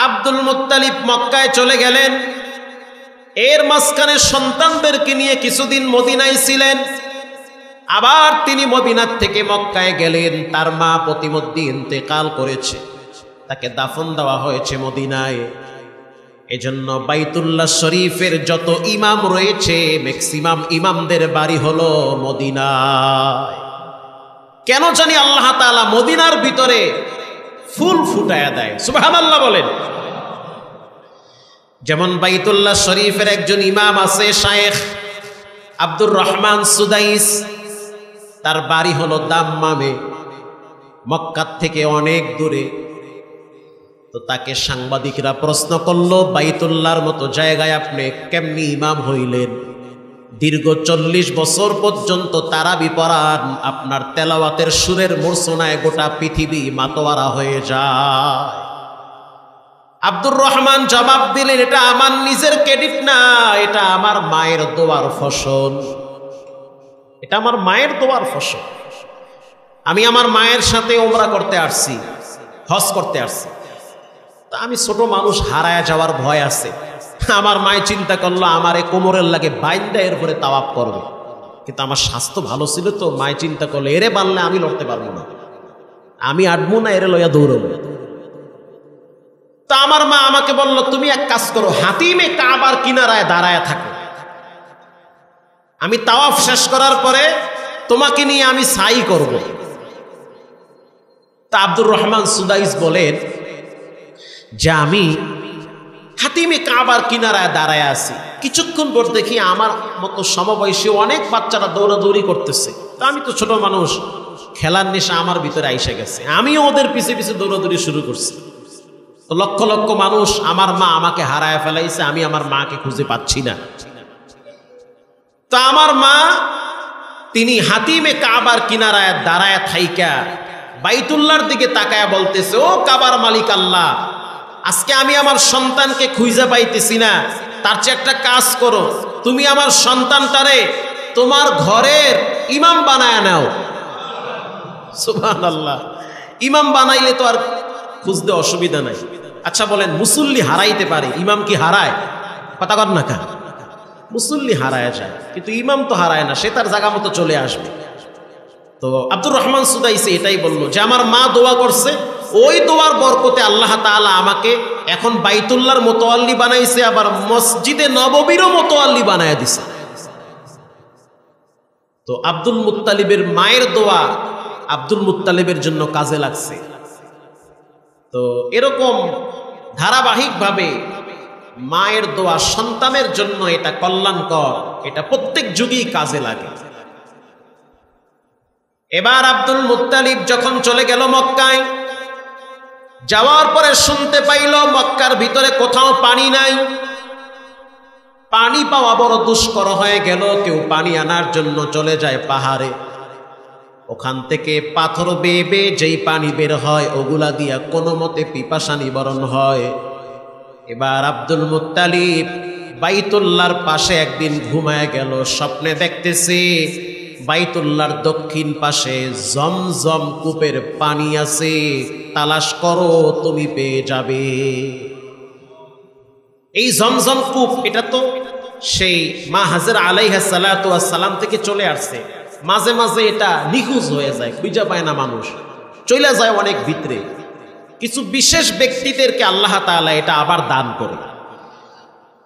Abdul Muttalib মক্কায় চলে গেলেন। এর মাঝখানে সন্তানদেরকে নিয়ে কিছুদিন মদিনায় ছিলেন। আবার তিনি মদিনার থেকে মক্কায় গেলেন। তার মা প্রতিমধ্যে ইন্তেকাল করেছে, তাকে দাফন দেওয়া হয়েছে মদিনায়। এজন্য বাইতুল্লাহ শরীফের যত ইমাম রয়েছে ম্যাক্সিমাম ইমামদের বাড়ি হলো মদিনায়। কেন জানি আল্লাহ তাআলা মদিনার ভিতরে ফুল ফুটায়া দেয়, সুবহানাল্লাহ বলেন। যেমন বাইতুল্লাহ শরীফের একজন ইমাম আছে শায়েখ আব্দুর রহমান সুদাইস, তার বাড়ি হলো দাম্মামে, মক্কা থেকে অনেক দূরে। তো তাকে সাংবাদিকরা প্রশ্ন করলো, বাইতুল্লাহর মতো জায়গায় আপনি কেমনি ইমাম হইলেন? দীর্ঘ 40 বছর পর্যন্ত তারাবি পড়ান, আপনার তেলাওয়াতের সুরের মূর্ছনায় গোটা পৃথিবী মাতোয়ারা হয়ে যায়। আব্দুর রহমান জবাব দিলেন, এটা আমার নিজের ক্রেডিট না, এটা আমার মায়ের দোয়ার ফসল। এটা আমার মায়ের দোয়ার ফসল। আমি আমার মায়ের সাথে ওমরা করতে আসছি, হজ করতে আসছি। তা আমি ছোট মানুষ, হারায় যাওয়ার ভয় আছে। আমার মায় চিন্তা করলো আমার এ কোমরের লাগে বাইন্দা এরপরে তাওয়াফ করবে। কিন্তু আমার স্বাস্থ্য ভালো ছিল, তো মায় চিন্তা করলো এরে বানলে আমি লড়তে পারবো না, আমি আটবো না, এরে লইয়া দৌড়বো। তা আমার মা আমাকে বলল, তুমি এক কাজ করো, হাতিমে কাবার কিনারায় দাঁড়ায় থাকো, আমি তাওয়াফ শেষ করার পরে তোমাকে নিয়ে আমি সাই করব। তা আব্দুর রহমান সুদাইস বলেন যে আমি হাতিমে কাবার কিনারায় দাঁড়ায় আছি, কিছুক্ষণ পর দেখি আমার মতো সমবয়সী অনেক বাচ্চারা দৌড়াদৌড়ি করতেছে। তা আমি তো ছোট মানুষ, খেলার নেশা আমার ভিতরে আইসে গেছে, আমিও ওদের পিছে পিছে দৌড়াদৌড়ি শুরু করছি। তো লক্ষ লক্ষ মানুষ, আমার মা আমাকে হারায় ফেলাইছে, আমি আমার মাকে খুঁজে পাচ্ছি না। তো আমার মা তিনি হাতিমে কাবার কিনারায় দাঁড়ায় থাইকা বাইতুল্লাহর দিকে তাকায়া বলতেছে, ও কাবার মালিক আল্লাহ, আজকে আমি আমার সন্তানকে খুঁজে পাইতেছি না, তার চেয়ে একটা কাজ করো, তুমি আমার সন্তানটারে তোমার ঘরের ইমাম বানায় নাও। সুবহানাল্লাহ, ইমাম বানাইলে তো আর খুঁজতে অসুবিধা নাই। আচ্ছা বলেন, মুসল্লি হারাইতে পারে, ইমাম কি হারায়? কথা কর না কেন? মুসল্লি হারায় যায়, কিন্তু ইমাম তো হারায় না, সে তার জায়গা মতো চলে আসবে। তো আব্দুর রহমান সুদাইসি এটাই বললো যে আমার মা দোয়া করছে, ওই দোয়ার বরকতে আল্লাহ তাআলা আমাকে এখন বাইতুল্লাহর মোতোয়াল্লি বানাইছে, আবার মসজিদে নববীরও মোতোয়াল্লি বানায় দিছে। তো আব্দুল মুত্তালিবের মায়ের দোয়া আব্দুল মুত্তালিবের জন্য কাজে লাগছে। তো এরকম ধারাবাহিকভাবে মায়ের দোয়া সন্তানের জন্য এটা কল্যাণকর, এটা প্রত্যেক যুগেই কাজে লাগে। এবার আব্দুল মুত্তালিব যখন চলে গেল মক্কায়, যাওয়ার পরে শুনতে পাইল মক্কার ভিতরে কোথাও পানি নাই, পানি পাওয়া বড় দুষ্কর হয়ে গেল। কেউ পানি আনার জন্য চলে যায় পাহাড়ে, ওখান থেকে পাথর বেয়ে বেয়ে যেই পানি বের হয় ওগুলা দিয়া কোনো মতে পিপাসা নিবারণ হয়। এবার আব্দুল মুত্তালিব বাইতুল্লাহর পাশে একদিন ঘুমায় গেল, স্বপ্নে দেখতেছে বাইতুল্লাহর দক্ষিণ পাশে জমজম কূপের পানি আছে, তালাশ করো তুমি পেয়ে যাবে। এই জমজম কূপ এটা তো সেই মা হাজরা আলাইহা সালাতু ওয়াস সালাম থেকে চলে আসছে। মাঝে মাঝে এটা নিখোঁজ হয়ে যায়, খুঁজে পায় না মানুষ, চলে যায় অনেক ভিতরে। কিছু বিশেষ ব্যক্তিদেরকে আল্লাহ তাআলা এটা আবার দান করে।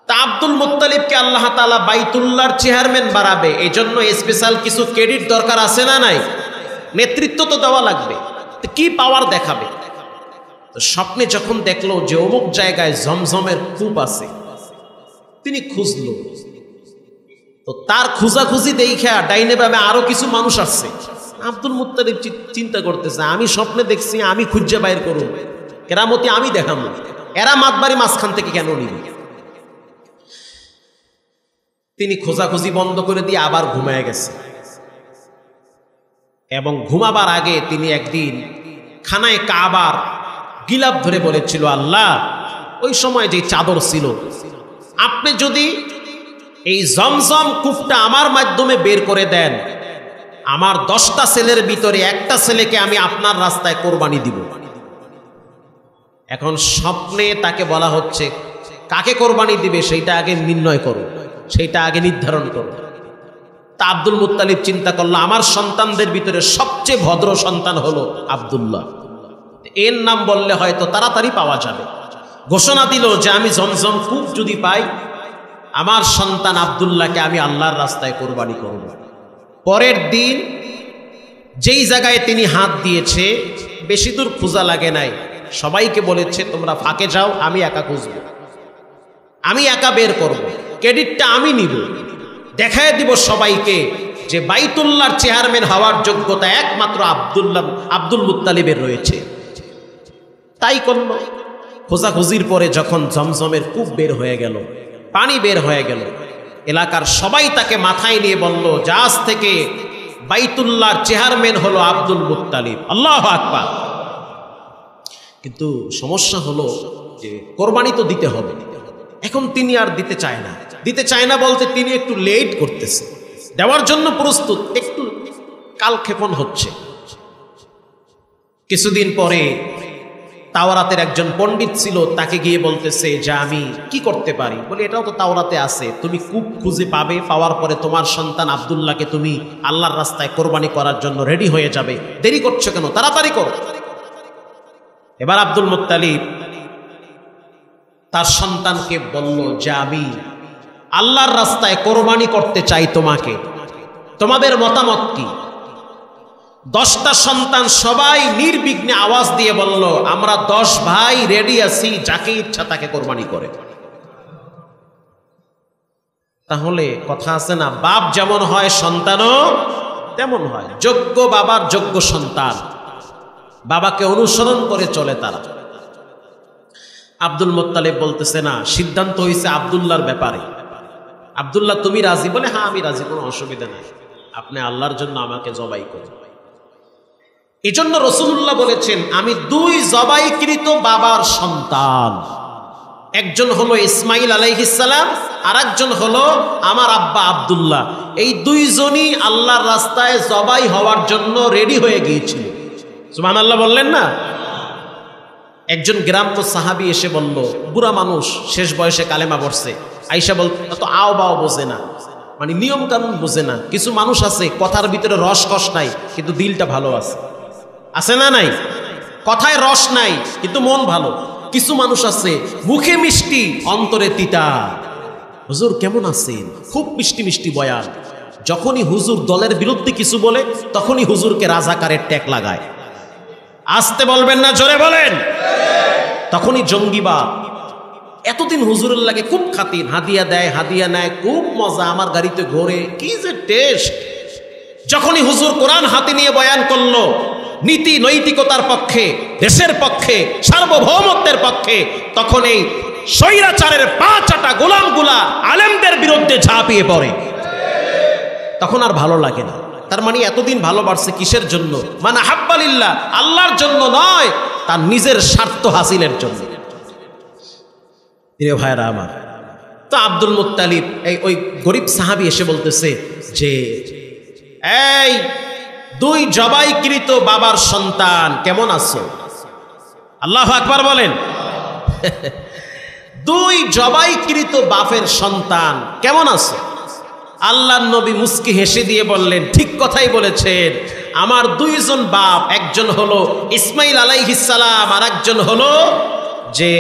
তা আব্দুল মুত্তালিবকে আল্লাহ তাআলা বাইতুল্লাহর চেয়ারম্যান বানাবে, এই জন্য স্পেশাল কিছু ক্রেডিট দরকার আছে না নাই? নেতৃত্ব তো দেওয়া লাগবে, তো কি পাওয়ার দেখাবে? তো স্বপ্নে যখন দেখলো যে অমুক জায়গায় জমজমের কূপ আছে, তিনি খুঁজলো। তো তার খোঁজাখুঁজি দেখা ডাইনে বামে আরো কিছু মানুষ আসছে। আব্দুল মুত্তালিব চিন্তা করতেছে, আমি স্বপ্নে দেখছি, আমি খুঁজে বাইর করুন, কেরামতি আমি দেখাবো, এরা মাতবাড়ি মাঝখান থেকে কেন নিবে? তিনি খোঁজাখুঁজি বন্ধ করে দিয়ে আবার ঘুমায় গেছে। এবং ঘুমাবার আগে তিনি একদিন খানায় কাবার গিলাফ ধরে বলেছিল, আল্লাহ, ওই সময় যে চাদর ছিল, আপনি যদি এই জমজম কূপটা আমার মাধ্যমে বের করে দেন, আমার 10টা ছেলের ভিতরে একটা ছেলেকে আমি আপনার রাস্তায় কোরবানি দিব। এখন স্বপ্নে তাকে বলা হচ্ছে কাকে কোরবানি দিবে সেইটা আগে নির্ণয় করো, সেইটা আগে নির্ধারণ করো। তা আব্দুল মুত্তালিব চিন্তা করলো আমার সন্তানদের ভিতরে সবচেয়ে ভদ্র সন্তান হলো আব্দুল্লাহ, এর নাম বললে হয়তো তাড়াতাড়ি পাওয়া যাবে। ঘোষণা দিল যে আমি জমজম কূপ যদি পাই আমার সন্তান আব্দুল্লাহকে আমি আল্লাহর রাস্তায় কোরবানি করব। পরের দিন যেই জায়গায় তিনি হাত দিয়েছে বেশি দূর খোঁজা লাগে নাই, সবাইকে বলেছে তোমরা ফাঁকে যাও, আমি একা খুঁজব, আমি একা বের করব, ক্রেডিটটা আমি নিব, দেখায় দিব সবাইকে যে বাইতুল্লাহর চেয়ারম্যান হওয়ার যোগ্যতা একমাত্র আব্দুল মুত্তালিবের রয়েছে। তাই করল। খোঁজাখুঁজির পরে যখন জমজমের কূপ বের হয়ে গেল, পানি বের হয়ে গেল, এলাকার সবাই তাকে মাথায় নিয়ে বলল যে আজ থেকে বাইতুল্লাহর চেয়ারম্যান হলো আব্দুল মুত্তালিব। আল্লাহু আকবার। কিন্তু সমস্যা হলো যে কোরবানি তো দিতে হবে। এখন তিনি আর দিতে চায় না বলতে তিনি একটু লেট করতেছে, দেওয়ার জন্য প্রস্তুত, একটু কালক্ষেপণ হচ্ছে। কিছুদিন পরে তাওরাতের একজন পণ্ডিত ছিল, তাকে গিয়ে বলতেছে যে আমি কি করতে পারি? বলে এটাও তো তাওরাতে আছে, তুমি কূপ খুঁজে পাবে, পাওয়ার পরে তোমার সন্তান আব্দুল্লাহকে তুমি আল্লাহর রাস্তায় কোরবানি করার জন্য রেডি হয়ে যাবে, দেরি করছো কেন, তাড়াতাড়ি করো। এবার আব্দুল মুত্তালিব তার সন্তানকে বলল যে আমি আল্লাহর রাস্তায় কোরবানি করতে চাই, তোমাদের মতামত কি? 10টা সন্তান সবাই নির্বিঘ্নে আওয়াজ দিয়ে বলল আমরা 10 ভাই রেডি আছি, যাকে ইচ্ছা তাকে কোরবানি করে। তাহলে কথা আছে না, বাপ যেমন হয় সন্তানও তেমন হয়। যোগ্য বাবার যোগ্য সন্তান, বাবাকে অনুসরণ করে চলে তারা। আব্দুল মুত্তালিব বলতেছে না, সিদ্ধান্ত হয়েছে আব্দুল্লাহর ব্যাপারে। আব্দুল্লাহ তুমি রাজি? বলে হ্যাঁ আমি রাজি, কোনো অসুবিধা নাই, আপনি আল্লাহর জন্য আমাকে জবাই করুন। এজন্য রাসূলুল্লাহ বলেছেন আমি 2 জবাইকৃত বাবার সন্তান, একজন হলো ইসমাইল আলাইহিস সালাম, আর একজন হলো আমার আব্বা আব্দুল্লাহ। এই 2 জনই আল্লাহর রাস্তায় জবাই হওয়ার জন্য রেডি হয়ে গিয়েছিল। সুবহানাল্লাহ বললেন না? একজন গ্রাম্য সাহাবী এসে বলল, বুড়া মানুষ, শেষ বয়সে কালেমা পড়ছে, আয়েশা বল তো আও বাও বোঝে না, মানে নিয়ম কানুন বোঝে না। কিছু মানুষ আছে কথার ভিতরে রস কস নাই কিন্তু দিলটা ভালো আছে না নাই? কথায় রস নাই কিন্তু মন ভালো। কিছু মানুষ আছে মুখে মিষ্টি অন্তরে তিতা। হুজুর কেমন আছেন? খুব মিষ্টি মিষ্টি বয়ান। যখনই হুজুর দলের বিরুদ্ধে কিছু বলে তখনই হুজুরকে রাজাকারের ট্যাগ লাগায়। আসতে বলবেন না, জোরে বলেন। তখনই জঙ্গিবাদ। এতদিন হুজুরের লাগে খুব খাতির, হাদিয়া দেয়, হাদিয়া নেয়, খুব মজা, আমার গাড়িতে ঘোরে, কি যে টেস্ট। যখনই হুজুর কোরআন হাতে নিয়ে বয়ান করলো নীতি নৈতিকতার পক্ষে, দেশের পক্ষে, সার্বভৌমত্বের পক্ষে, তখন এই স্বৈরাচারের 5 গোলামগুলা আলেমদের বিরুদ্ধে ঝাঁপিয়ে পড়ে। তখন আর ভালো লাগে না। তার মানে এতদিন ভালোবাসছে কিসের জন্য? মানে হাব্বালিল্লাহ, আল্লাহর জন্য নয়, তার নিজের স্বার্থ হাসিলের জন্য। প্রিয় ভাইরা আমার, তো আব্দুল মুত্তালিব ওই গরিব সাহাবী এসে বলতেছে যে এই 2 জবাইকৃত বাবার সন্তান কেমন আছো? আল্লাহু আকবার বলেন। 2 জবাইকৃত বাপের সন্তান কেমন আছো? আল্লাহর নবী মুস্কি হেসে দিয়ে বললেন, ঠিক কথাই বলেছেন, আমার 2 জন বাপ, একজন হলো ইসমাইল আলাইহিস সালাম আর একজন হলো যে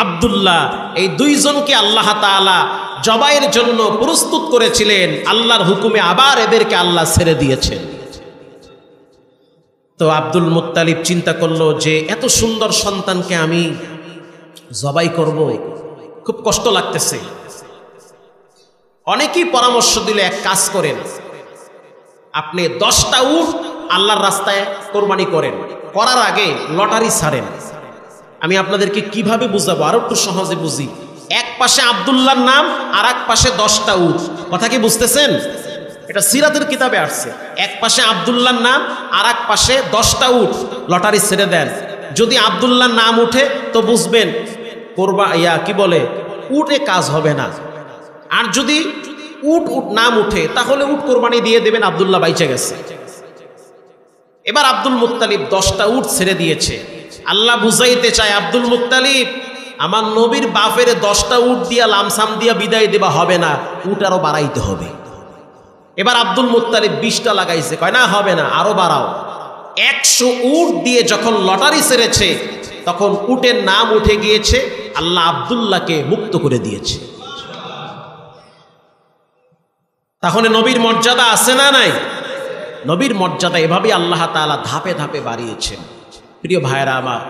আব্দুল্লাহ। এই 2 জনকে আল্লাহ তাআলা জবাইয়ের জন্য প্রস্তুত করেছিলেন, আল্লাহর হুকুমে আবার এদেরকে আল্লাহ ছেড়ে দিয়েছেন। তো আব্দুল মুত্তালিব চিন্তা করলো যে এত সুন্দর সন্তানকে আমি জবাই করব, খুব কষ্ট লাগতেছে। অনেকেই পরামর্শ দিলে এক কাজ করেন, আপনি 10টা উট আল্লাহর রাস্তায় কোরবানি করেন, করার আগে লটারি ছাড়েন। আমি আপনাদেরকে কিভাবে বুঝাবো আরো একটু সহজে বুঝি। এক পাশে আব্দুল্লাহর নাম আর এক পাশে 10টা উট। কথা কি বুঝতেছেন? এটা সিরাতের কিতাবে আসছে। এক পাশে আব্দুল্লাহর নাম আর এক পাশে 10টা উট, লটারি ছেড়ে দেন। যদি আব্দুল্লাহর নাম উঠে তো বুঝবেন কি বলে উটে কাজ হবে না, আর যদি উট নাম উঠে তাহলে উট কোরবানি দিয়ে দেবেন, আব্দুল্লাহ বাইচে গেছে। এবার আব্দুল মুত্তালিব 10টা উট ছেড়ে দিয়েছে। আল্লাহ বুঝাইতে চায় আব্দুল মুত্তালিব আমার নবীর বাপের 10টা উট দিয়া লামসাম দিয়া বিদায় দেবা হবে না, উট আরো বাড়াইতে হবে। এবার আব্দুল মুত্তালিব 20টা লাগাইছে, কয় না হবে না, আরো বাড়াও। 100 উট দিয়ে যখন লটারি ছেড়েছে তখন উটের নাম উঠে গিয়েছে, আল্লাহ আব্দুল্লাহকে মুক্ত করে দিয়েছে। তাহলে নবীর মর্যাদা আছে না নাই? নবীর মর্যাদা এভাবে আল্লাহ তাআলা ধাপে ধাপে বাড়িয়েছেন। প্রিয় ভাইরা আমার,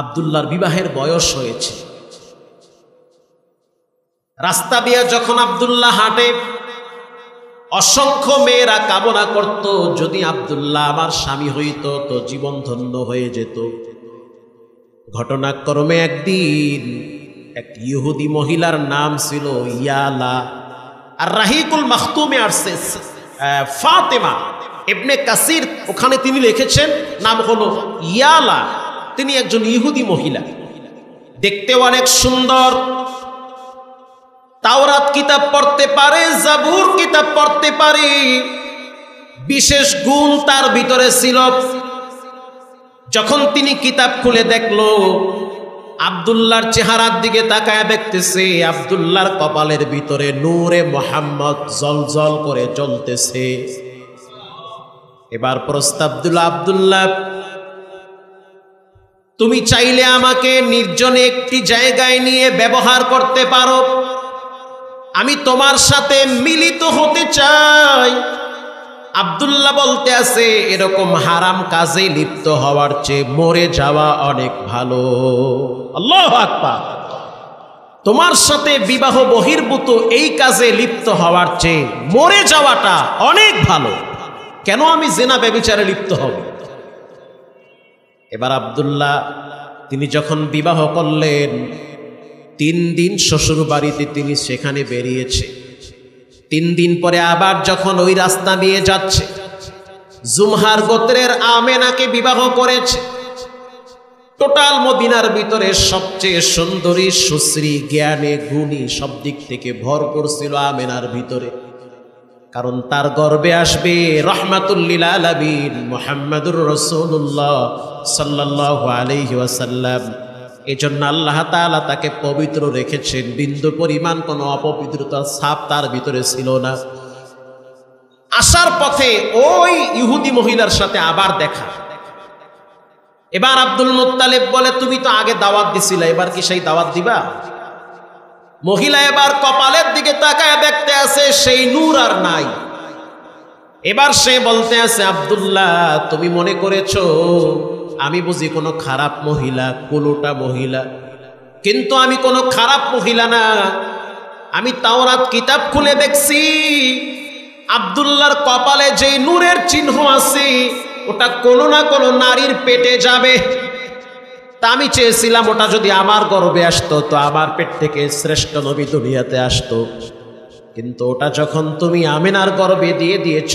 আব্দুল্লাহর বিবাহের বয়স হয়েছে। রাস্তা দিয়ে যখন আব্দুল্লাহ হাঁটে অসংখ্য মেয়েরা কামনা করত যদি আব্দুল্লাহ আমার স্বামী হইত তো জীবন ধন্য হয়ে যেত। ঘটনাক্রমে একদিন এক ইহুদি মহিলার নাম ছিল ইয়ালা। আর রাহিকুল মাখতুমে আসছে ফাতেমা ইবনে কাসির, ওখানে তিনি লিখেছেন নাম হলো ইয়ালা। তিনি একজন ইহুদি মহিলা, দেখতে অনেক সুন্দর, তাওরাত কিতাব পড়তে পারে, জাবুর কিতাব পড়তে পারে, বিশেষ গুণ তার ভিতরে ছিল। যখন তিনি কিতাব খুলে দেখলো আব্দুল্লাহর চেহারার দিকে তাকায় দেখতেছে আব্দুল্লাহর কপালের ভিতরে নূরে মুহাম্মদ জলজল করে জ্বলতেছে। এবার প্রস্তাব দিল, আব্দুল্লাহ তুমি চাইলে আমাকে নির্জনে একটি জায়গায় নিয়ে ব্যবহার করতে পারো, আমি তোমার সাথে মিলিত হতে চাই। আব্দুল্লাহ বলতে আছে এরকম হারাম কাজে লিপ্ত হওয়ার চেয়ে মরে যাওয়া অনেক ভালো। আল্লাহু আকবার। তোমার সাথে বিবাহ বহির্ভূত এই কাজে লিপ্ত হওয়ার চেয়ে মরে যাওয়াটা অনেক ভালো, কেন আমি জিনা ব্যভিচারে লিপ্ত হব? এবার আব্দুল্লাহ তিনি যখন বিবাহ করলেন 3 দিন শ্বশুর বাড়িতে তিনি সেখানে বেরিয়েছে। 3 দিন পরে আবার যখন ওই রাস্তা দিয়ে যাচ্ছে জুমহার গোত্রের আমেনাকে বিবাহ করেছে। টোটাল মদিনার ভিতরে সবচেয়ে সুন্দরী, সুশ্রী, জ্ঞানে গুণী, সব দিক থেকে ভরপুর ছিল আমেনার ভিতরে। কারণ তার গর্ভে আসবে রাহমাতুল লিল আলামিন মুহাম্মাদুর রাসূলুল্লাহ সাল্লাল্লাহু আলাইহি ওয়াসাল্লাম। এজন্য আল্লাহ তাআলা তাকে পবিত্র রেখেছেন, বিন্দু পরিমাণ কোনো অপবিত্রতার ছাপ তার ভিতরে ছিল না। আসার পথে ওই ইহুদি মহিলার সাথে আবার দেখা। এবার আব্দুল মুত্তালিব বলে তুমি তো আগে দাওয়াত দিছিলে, এবার কি সেই দাওয়াত দিবা? মহিলা এবার কপালের দিকে তাকায় দেখতে আছে সেই নূর আর নাই। এবার সে বলতে আছে আব্দুল্লাহ তুমি মনে করেছো আমি বুঝি কোনো খারাপ মহিলা, কোনোটা মহিলা, কিন্তু আমি কোনো খারাপ মহিলা না। আমি তাওরাত কিতাব খুলে দেখছি আব্দুল্লাহর কপালে যেই নূরের চিহ্ন আছে ওটা কোনো না কোনো নারীর পেটে যাবে। তা আমি চেয়েছিলাম ওটা যদি আমার গর্ভে আসতো তো আমার পেট থেকে শ্রেষ্ঠ নবী দুনিয়াতে আসতো, কিন্তু ওটা যখন তুমি আমিনার গর্ভে দিয়ে দিয়েছ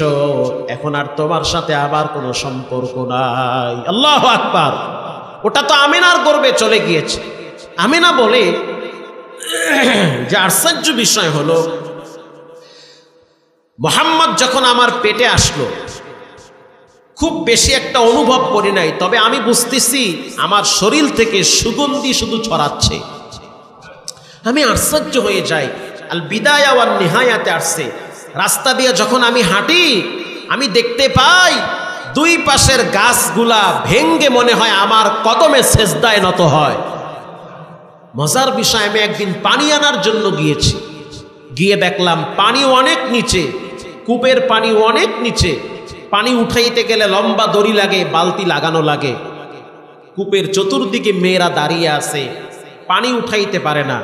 এখন আর তোমার সাথে আবার কোনো সম্পর্ক নাই। আল্লাহু আকবার। ওটা তো আমিনার গর্ভে চলে গিয়েছে। আমিনা বলে যে আশ্চর্য বিষয় হলো মুহাম্মদ যখন আমার পেটে আসলো খুব বেশি একটা অনুভব করি নাই, তবে আমি বুঝতেছি আমার শরীর থেকে সুগন্ধি শুধু ছড়াচ্ছে। আমি আশ্চর্য হয়ে যাই। আল বিদায়া ওয়ান নিহায়াতে আসছে, রাস্তা দিয়ে যখন আমি হাঁটি আমি দেখতে পাই 2 পাশের গাছগুলা ভেঙ্গে মনে হয় আমার কদমে সেজদায় নত হয়। মজার বিষয়, আমি একদিন পানি আনার জন্য গিয়েছি, গিয়ে দেখলাম পানি অনেক নিচে, কূপের পানি অনেক নিচে। পানি উঠাইতে গেলে লম্বা দড়ি লাগে, বালতি লাগানো লাগে। কূপের চতুর্দিকে মেয়েরা দাঁড়িয়ে আছে, পানি উঠাইতে পারে না।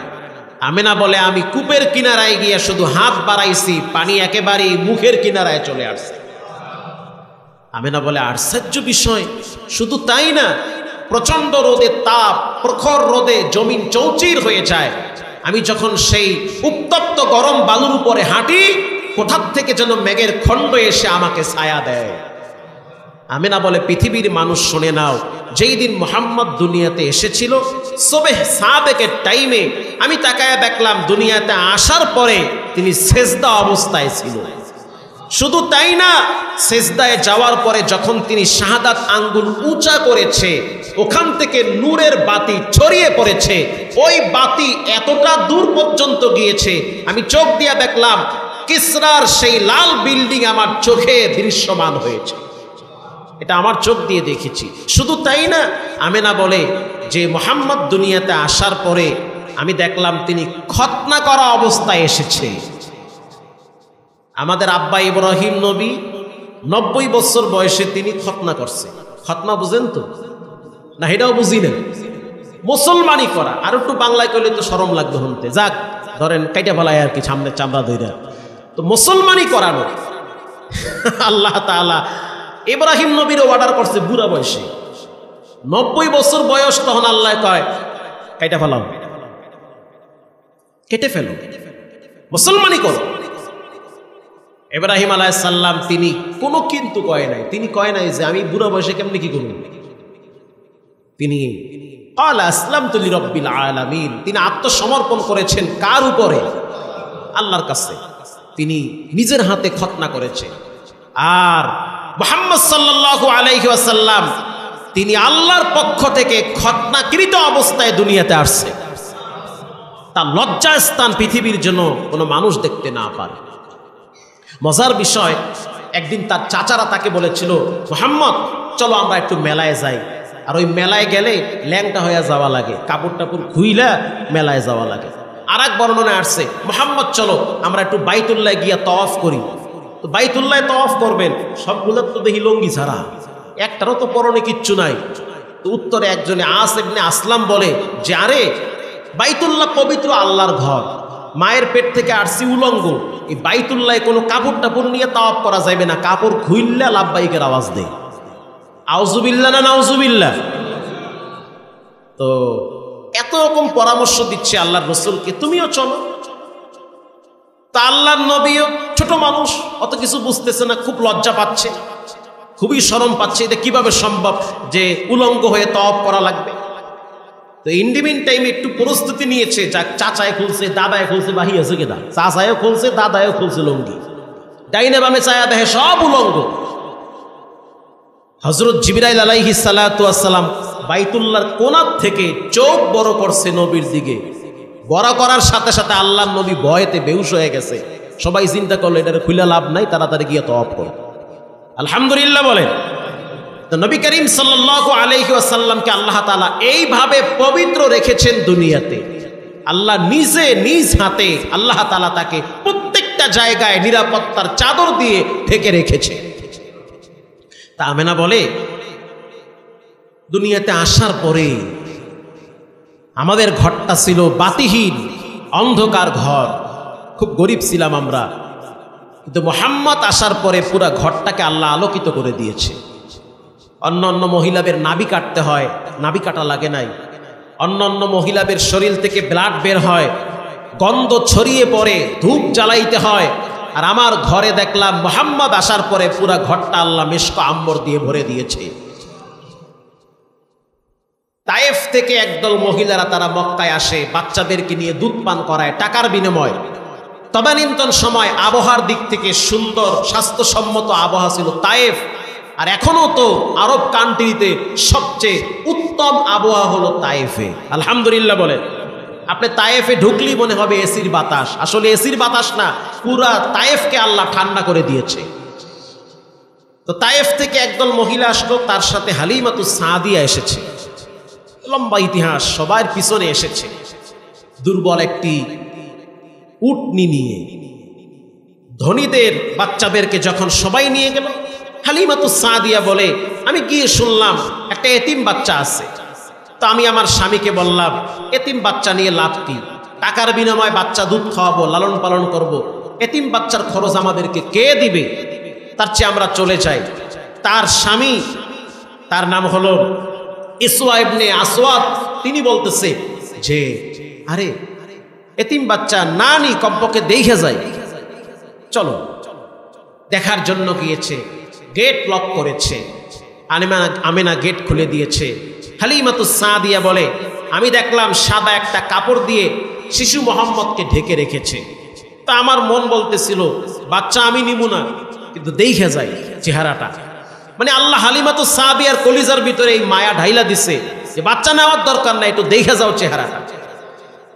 আমেনা বলে আমি কূপের কিনারায় গিয়ে শুধু হাত বাড়াইছি, পানি একেবারেই মুখের কিনারায় চলে আসছে। আমেনা বলে আশ্চর্য বিষয়, শুধু তাই না, প্রচন্ড রোদের তাপ, প্রখর রোদে জমিন চৌচির হয়ে যায়। আমি যখন সেই উত্তপ্ত গরম বালুর উপরে হাঁটি কোথার থেকে যেন মেঘের খণ্ড এসে আমাকে ছায়া দেয়। আমেনা বলে পৃথিবীর মানুষ শুনে নাও, যেই দিন মুহাম্মদ দুনিয়াতে এসেছিল সুবহ সাদেকের টাইমে আমি তাকায় দেখলাম দুনিয়াতে আসার পরে তিনি সেজদা অবস্থায় ছিল। শুধু তাই না, সেজদায় যাওয়ার পরে যখন তিনি শাহাদাত আঙ্গুল উঁচা করেছে, ওখান থেকে নূরের বাতি ছড়িয়ে পড়েছে। ওই বাতি এতটা দূর পর্যন্ত গিয়েছে, আমি চোখ দিয়ে দেখলাম কিসরার সেই লাল বিল্ডিং আমার চোখে দৃশ্যমান হয়েছে। এটা আমার চোখ দিয়ে দেখেছি। শুধু তাই না, আমেনা বলে যে মুহাম্মদ দুনিয়াতে আসার পরে আমি দেখলাম তিনি খতনা করা অবস্থায় এসেছে। আমাদের আব্বা ইব্রাহিম নবী 90 বছর বয়সে তিনি খতনা করছে। খতনা বুঝেন তো না? এটাও বুঝি না। মুসলমানি করা, আর একটু বাংলায় কইলে তো শরম লাগবে শুনতে। যাক ধরেন কাইটা ফেলায় আর কি, সামনে চামড়া ধইরা, তো মুসলমানি করানো আল্লাহ তাআলা ইব্রাহিম নবীর অর্ডার করছে বুড়া বয়সে, 90 বছর বয়স। তখন আল্লাহ কয় কাইটা ফেলাও, কেটে ফেলো, মুসলমানি করো। ইব্রাহিম আলাইহিস সালাম তিনি কোনো কিন্তু কয় নাই। তিনি কয় নাই যে আমি বুড়া বয়সে কেমনে কি করব। তিনি ক্বালা আসলামতু লিরাব্বিল আলামিন, তিনি আত্মসমর্পণ করেছেন কার উপরে? আল্লাহর কাছে। তিনি নিজের হাতে খতনা করেছে। আর মুহাম্মদ সাল্লাল্লাহু আলাইহি ওয়াসাল্লাম তিনি আল্লাহর পক্ষ থেকে খতনাকৃত অবস্থায় দুনিয়াতে আসছে। তার লজ্জা স্থান পৃথিবীর জন্য কোনো মানুষ দেখতে না পারে। মজার বিষয়, একদিন তার চাচারা তাকে বলেছিল, মুহাম্মদ চলো আমরা একটু মেলায় যাই। আর ওই মেলায় গেলে ল্যাংটা হয়ে যাওয়া লাগে, কাপড় টাপড় খুইলা মেলায় যাওয়া লাগে। আর এক বর্ণনায় আসছে, মুহাম্মদ চলো আমরা একটু বাইতুল্লাহ গিয়া তওয়াফ করি। তো বাইতুল্লাহ তওয়াফ করবেন, সবগুলোর তো দেখি লঙ্গি ছাড়া, একটারও তো পরনে কিচ্ছু নাই। তো উত্তরে একজনে আস ইবনে আসলাম বলে যে আরে বাইতুল্লাহ পবিত্র আল্লাহর ঘর, মায়ের পেট থেকে আসছি উলঙ্গ, এই বাইতুল্লাহ কোনো কাপড় টাপড় নিয়ে তাওয়াফ করা যাবে না, কাপড় খুইল্লা লাব্বাইকের আওয়াজ দেয়। আউযুবিল্লাহ না নাউযুবিল্লাহ। তো এত রকম পরামর্শ দিচ্ছে আল্লাহর রাসূলকে, তুমিও চলো। তা আল্লাহর নবীও ছোট মানুষ, অত কিছু বুঝতেছে না, খুব লজ্জা পাচ্ছে, খুবই শরম পাচ্ছে। এটা কিভাবে সম্ভব যে উলঙ্গ হয়ে তাওয়াফ করা লাগবে? তো ইন্ডিমিন টাইমে একটু প্রস্তুতি নিয়েছে, যাক চাচায় খুলছে, দাদায় খুলছে, বাহি আছে কেদা, চাচায়ও খুলছে, দাদায়ও খুলছে লঙ্গি, ডাইনে বামে চায়া দেখে সব উলঙ্গ। হযরত জিবরাইল আলাইহিস সালাতু ওয়াস সালাম বাইতুল্লাহর কোণার থেকে চোখ বড় করছে নবীর দিকে। বড় করার সাথে সাথে আল্লাহর নবী ভয়েতে বেহুশ হয়ে গেছে। সবাই চিন্তা করলো এটার খুলে লাভ নাই, তাড়াতাড়ি গিয়ে তওয়াফ করো। আলহামদুলিল্লাহ বলেন। তো নবী করিম সাল্লাল্লাহু আলাইহি ওয়াসাল্লামকে আল্লাহ তাআলা এইভাবে পবিত্র রেখেছেন দুনিয়াতে। আল্লাহ নিজে নিজ হাতে আল্লাহ তাআলা তাকে প্রত্যেকটা জায়গায় নিরাপত্তার চাদর দিয়ে ঢেকে রেখেছে। তা আমেনা বলে দুনিয়াতে আসার পরে আমাদের ঘরটা ছিল বাতিহীন, অন্ধকার ঘর, খুব গরিব ছিলাম আমরা। কিন্তু মুহাম্মদ আসার পরে পুরা ঘরটাকে আল্লাহ আলোকিত করে দিয়েছে। অন্য অন্য মহিলাদের নাভি কাটতে হয়, নাভি কাটা লাগে নাই। অন্য অন্য মহিলাদের শরীর থেকে ব্লাড বের হয়, গন্ধ ছড়িয়ে পড়ে, ধূপ জ্বালাইতে হয়। আর আমার ঘরে দেখলাম মুহাম্মদ আসার পরে পুরা ঘরটা আল্লাহ মিশক আম্বর দিয়ে ভরে দিয়েছে। তায়েফ থেকে একদল মহিলারা তারা মক্কায় আসে, বাচ্চাদেরকে নিয়ে দুধ পান করায় টাকার বিনিময়। তদানীন্তন সময় আবহাওয়ার দিক থেকে সুন্দর স্বাস্থ্যসম্মত আবহাওয়া ছিল তায়েফ। আর এখনো তো আরব কান্ট্রিতে সবচেয়ে উত্তম আবহাওয়া হলো তায়েফে। আলহামদুলিল্লাহ বলে। আপনি তায়েফে ঢুকলেই মনে হবে এসির বাতাস, আসলে এসির বাতাস না, পুরা তায়েফকে আল্লাহ ঠান্ডা করে দিয়েছে। তো তায়েফ থেকে একদল মহিলা আসলো, তার সাথে হালিমাতুস সাদিয়া এসেছে। লম্বা ইতিহাস, সবার পিছনে এসেছে দুর্বল একটি উটনি নিয়ে। ধনীদের বাচ্চাদেরকে যখন সবাই নিয়ে গেল, হালিমাতুস সাদিয়া বলে আমি গিয়ে শুনলাম একটা এতিম বাচ্চা আছে। তো আমি আমার স্বামীকে বললাম এতিম বাচ্চা নিয়ে লাভ কি, টাকার বিনিময়ে বাচ্চা দুধ খাওয়াবো, লালন পালন করব, এতিম বাচ্চার খরচ আমাদেরকে কে দিবে, তার চেয়ে আমরা চলে যাই। তার স্বামী, তার নাম হলো ইসওয়া ইবনে আসওয়াদ, তিনি বলতেছে যে আরে এতিম বাচ্চা না নি, কমপক্ষে দেখে যাই, চলো। দেখার জন্য গিয়েছে, গেট লক করেছে। আমেনা গেট খুলে দিয়েছে। হালিমাতুস সাদিয়া বলে আমি দেখলাম সাদা একটা কাপড় দিয়ে শিশু মোহাম্মদকে ঢেকে রেখেছে। তা আমার মন বলতেছিল বাচ্চা আমি নিব না, কিন্তু দেখে যায় চেহারাটা, মানে আল্লাহ হালিমাতুস সাদিয়ার কলিজার ভিতরে এই মায়া ঢাইলা দিছে যে বাচ্চা নেওয়ার দরকার নাই, একটু দেখে যাও চেহারাটা।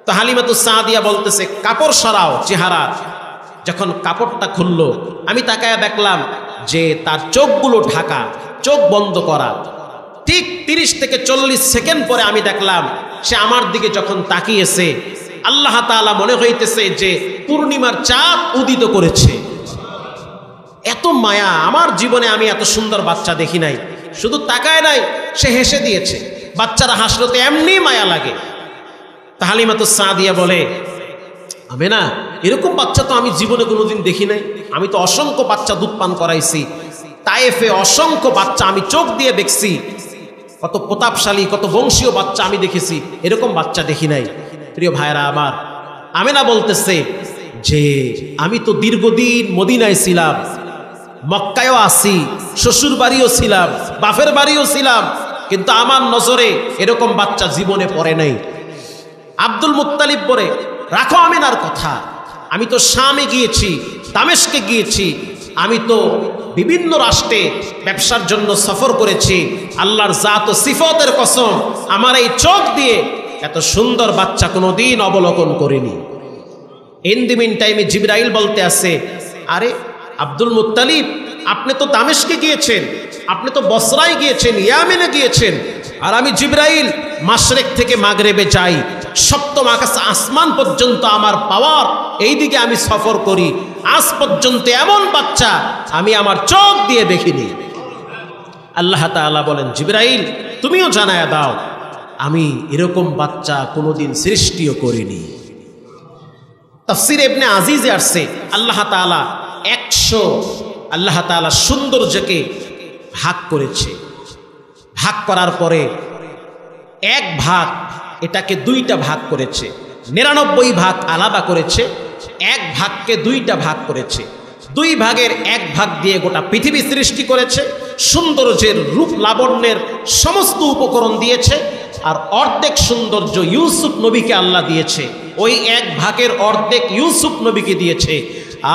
তো হালিমাতুস সাদিয়া বলতেছে কাপড় সরাও চেহারা। যখন কাপড়টা খুললো আমি তাকায় দেখলাম যে তার চোখগুলো ঢাকা, চোখ বন্ধ করা। ঠিক 30 থেকে 40 সেকেন্ড পরে আমি দেখলাম সে আমার দিকে যখন তাকিয়েছে, আল্লাহ তাআলা মনে হইতেছে যে পূর্ণিমার চাঁদ উদিত করেছে। এত মায়া, আমার জীবনে আমি এত সুন্দর বাচ্চা দেখি নাই। শুধু তাকায় নাই, সে হেসে দিয়েছে। বাচ্চারা হাসলো তো এমনি মায়া লাগে। তা হালিমাতুস সাদিয়া বলে, আমেনা, এরকম বাচ্চা তো আমি জীবনে কোনোদিন দেখি নাই। আমি তো অসংখ্য বাচ্চা দুধ পান করাইছি, তায়েফে অসংখ্য বাচ্চা আমি চোখ দিয়ে দেখছি, কত প্রতাপশালী কত বংশীয় বাচ্চা আমি দেখেছি, এরকম বাচ্চা দেখি নাই। প্রিয় ভাইরা আমার, আমেনা বলতেছে যে আমি তো দীর্ঘদিন মদিনায় ছিলাম, মক্কায়ও আছি, শ্বশুর বাড়িও ছিলাম, বাপের বাড়িও ছিলাম, কিন্তু আমার নজরে এরকম বাচ্চা জীবনে পড়ে নাই। আব্দুল মুত্তালিব বলে, রাখো আমিনার কথা, আমি তো শামে গিয়েছি, দামেস্কে গিয়েছি, আমি তো বিভিন্ন রাষ্ট্রে ব্যবসার জন্য সফর করেছি। আল্লাহর জাত ও সিফতের কসম, আমার এই চোখ দিয়ে এত সুন্দর বাচ্চা কোনোদিন অবলোকন করিনি। ইন দি মিন টাইমে জিবরাইল বলতে আছে, আরে আব্দুল মুত্তালিব, আপনি তো দামেস্কে গিয়েছেন, আপনি তো বসরায় গিয়েছেন, ইয়ামেনে গিয়েছেন, আর আমি জিবরাইল মাশরিক থেকে মাগরিবে যাই, সপ্তম আকাশ আসমান পর্যন্ত আমার পাওয়ার, এইদিকে আমি সফর করি, আজ পর্যন্ত এমন বাচ্চা আমি আমার চোখ দিয়ে দেখিনি। আল্লাহ তাআলা বলেন, জিবরাইল তুমিও জানায়া দাও, আমি এরকম বাচ্চা কোনোদিন সৃষ্টিও করিনি। তাফসীর ইবনে আজিজে আসছে আল্লাহ তাআলা 100 আল্লাহ তাআলা সৌন্দর্যকে ভাগ করেছে। ভাগ করার পরে এক ভাগ, এটাকে 2টা ভাগ করেছে, 99 ভাগ আলাদা করেছে, এক ভাগকে 2টা ভাগ করেছে। 2 ভাগের 1 ভাগ দিয়ে গোটা পৃথিবী সৃষ্টি করেছে, সৌন্দর্যের রূপ লাবণ্যের সমস্ত উপকরণ দিয়েছে। আর অর্ধেক সৌন্দর্য ইউসুফ নবীকে আল্লাহ দিয়েছে, ওই 1 ভাগের অর্ধেক ইউসুফ নবীকে দিয়েছে।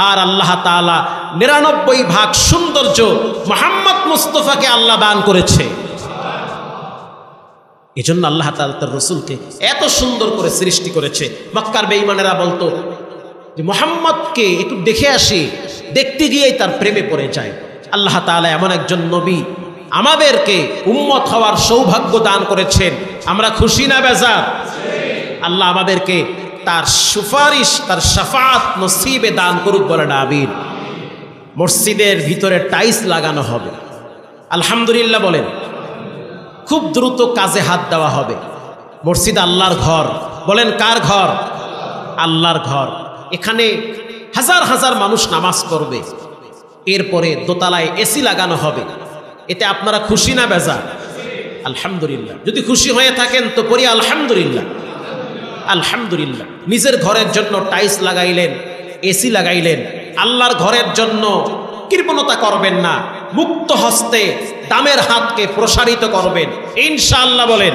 আর আল্লাহ তাআলা 99 ভাগ সৌন্দর্য মুহাম্মদ মুস্তাফাকে আল্লাহ দান করেছে। এজন্য আল্লাহ তাআলা তার রাসূলকে এত সুন্দর করে সৃষ্টি করেছে। মক্কার বেঈমানেরা বলতো যে মুহাম্মদকে একটু দেখে আসি, দেখতে গিয়েই তার প্রেমে পড়ে যায়। আল্লাহ তাআলা এমন একজন নবী আমাদেরকে উম্মত হওয়ার সৌভাগ্য দান করেছেন, আমরা খুশি না বেজার? আল্লাহ আমাদেরকে তার সুপারিশ, তার শাফাআত নসিবে দান করুক, বলেন আমিন। মসজিদের ভিতরে টাইলস লাগানো হবে, আলহামদুলিল্লাহ বলেন। খুব দ্রুত কাজে হাত দেওয়া হবে। মসজিদ আল্লাহর ঘর, বলেন কার ঘর? আল্লাহর ঘর। এখানে হাজার হাজার মানুষ নামাজ পড়বে। এরপরে দোতলায় এসি লাগানো হবে। এতে আপনারা খুশি না বেজার? আলহামদুলিল্লাহ। যদি খুশি হয়ে থাকেন তো পড়ি আলহামদুলিল্লাহ, আলহামদুলিল্লাহ। নিজের ঘরের জন্য টাইলস লাগাইলেন, এসি লাগাইলেন, আল্লাহর ঘরের জন্য কৃপণতা করবেন না, মুক্ত হস্তে দামের হাতকে প্রসারিত করবেন ইনশাআল্লাহ, বলেন।